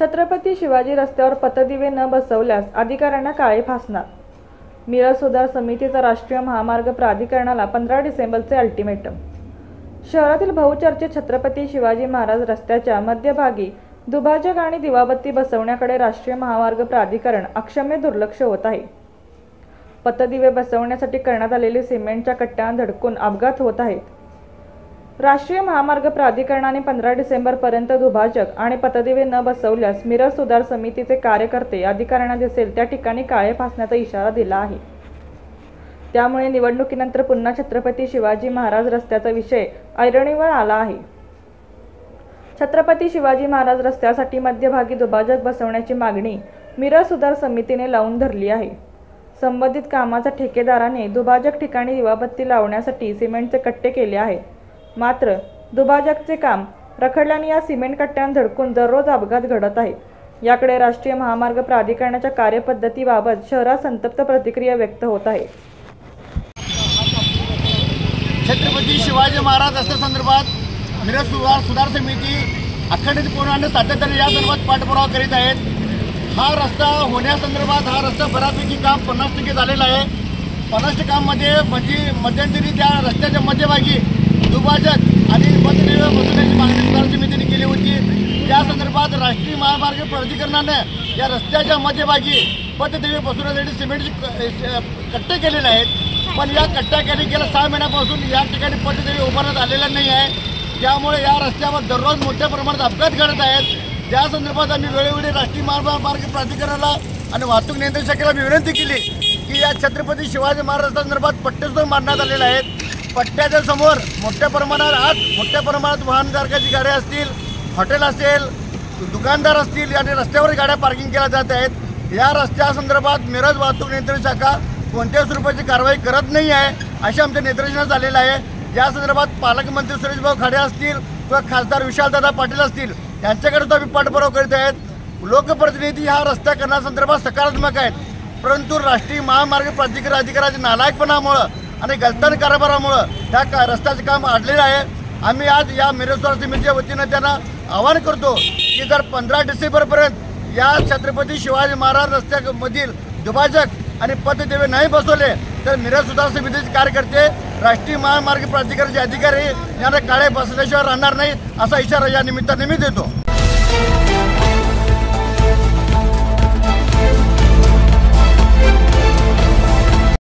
छत्रपती शिवाजी रस्त्यावर पथदिवे न बसवल्यास अधिकाऱ्यांना काळे फासणार। मिरज सुधार समितीचा राष्ट्रीय महामार्ग प्राधिकरणाला 15 डिसेंबरचे अल्टिमेटम। शहरातील बहुचर्चित छत्रपती शिवाजी महाराज रस्त्याच्या मध्यभागी दुभाजक आणि दिवाबत्ती बसवण्याकडे राष्ट्रीय महामार्ग प्राधिकरण अक्षम्य दुर्लक्ष होत आहे। पथदिवे बसवण्यासाठी करण्यात आलेले सिमेंटच्या कट्ट्यांना धडकून अपघात होत आहेत। राष्ट्रीय महामार्ग प्राधिकरणाने 15 डिसेंबरपर्यंत दुभाजक आणि पथदिवे न बसवल्यास मिरज सुधार समितीचे कार्यकर्ते अधिकाऱ्यांना दिसेल त्या ठिकाणी काळे फासण्याचा इशारा दिला आहे। त्यामुळे निवडणुकीनंतर पुन्हा छत्रपती शिवाजी महाराज रस्त्याचा विषय ऐरणीवर आला आहे। छत्रपती शिवाजी महाराज रस्त्यासाठी मध्यभागी दुभाजक बसवण्याची मागणी मिरज सुधार समितीने लावून धरली आहे। संबंधित कामाच्या ठेकेदाराने दुभाजक ठिकाणी दिवाबत्ती लावण्यासाठी सिमेंटचे कट्टे केले आहेत। मात्र दुभाजकचे काम रखडल्याने या सिमेंट कट्ट्यांना धडकून दररोज अपघात घडत आहेत। याकडे राष्ट्रीय महामार्ग प्राधिकरणाच्या कार्यपद्धतीबाबत शहरात संतप्त प्रतिक्रिया व्यक्त होत आहे। छत्रपती शिवाजी महाराज रस्त्यासंदर्भात मिरज सुधार समिती अखंडितपणे आणि सातत्याने या संदर्भात पाठपुरावा करीत आहेत। हा रस्ता होण्यासंदर्भात हा रस्ता बऱ्यापैकी काम 50% झालेला आहे। 50% काममध्ये मध्यंतरी त्या रस्त्याच्या मध्यभागी दुभाजक आणि पथदिवे बसवण्याची मागणी सुधार समितीने केली होती। त्या संदर्भात राष्ट्रीय महामार्ग प्राधिकरणाने या रस्त्याच्या मध्यभागी पथदिवे बसवण्यासाठी सिमेंटचे कट्टे केलेले आहेत। पण या कट्ट्याखाली गेल्या 6 महिन्यापासून या ठिकाणी पथदिवे उभारण्यात आलेला नाही आहे। त्यामुळे या रस्त्यावर दररोज मोठ्या प्रमाणात अपघात घडत आहेत। त्या संदर्भात आम्ही वेळोवेळी राष्ट्रीय महामार्ग प्राधिकरणाला आणि वाहतूक नियंत्रण शाखेला विनंती केली की या छत्रपती शिवाजी महाराज संदर्भात पट्टे सुद्धा मारण्यात आलेले आहेत। पट्ट्याच्या समोर मोठ्या प्रमाणात वाहनधारकाची गाड्या असतील, हॉटेल असेल, दुकानदार असतील आणि रस्त्यावर गाड्या पार्किंग केल्या जात आहेत। या रस्त्यासंदर्भात मिरज वाहतूक नियंत्रण शाखा कोणत्याच स्वरूपाची कारवाई करत नाही आहे असे आमच्या निदर्शनास आलेलं आहे। या संदर्भात पालकमंत्री सुरेशभाऊ खाडे असतील किंवा खासदार विशालदादा पाटील असतील यांच्याकडे सुद्धा आम्ही पाठपुरावा करीत आहेत। लोकप्रतिनिधी हा रस्ता करण्यासंदर्भात सकारात्मक आहेत, परंतु राष्ट्रीय महामार्ग प्राधिकरण अधिकाऱ्याच्या नालायकपणामुळे आणि गलतान कारभारामुळे त्या रस्त्याचे काम अडलेलं आहे। आम्ही आज या मिरज सुधार समितीच्या वतीनं त्यांना आवाहन करतो की जर 15 डिसेंबरपर्यंत या छत्रपती शिवाजी महाराज रस्त्यामधील दुभाजक आणि पथदिवे नाही बसवले तर मिरज सुधार समितीचे कार्यकर्ते राष्ट्रीय महामार्ग प्राधिकरणाचे अधिकारी यांना काळे बसल्याशिवाय राहणार नाही असा इशारा या निमित्ताने मी देतो।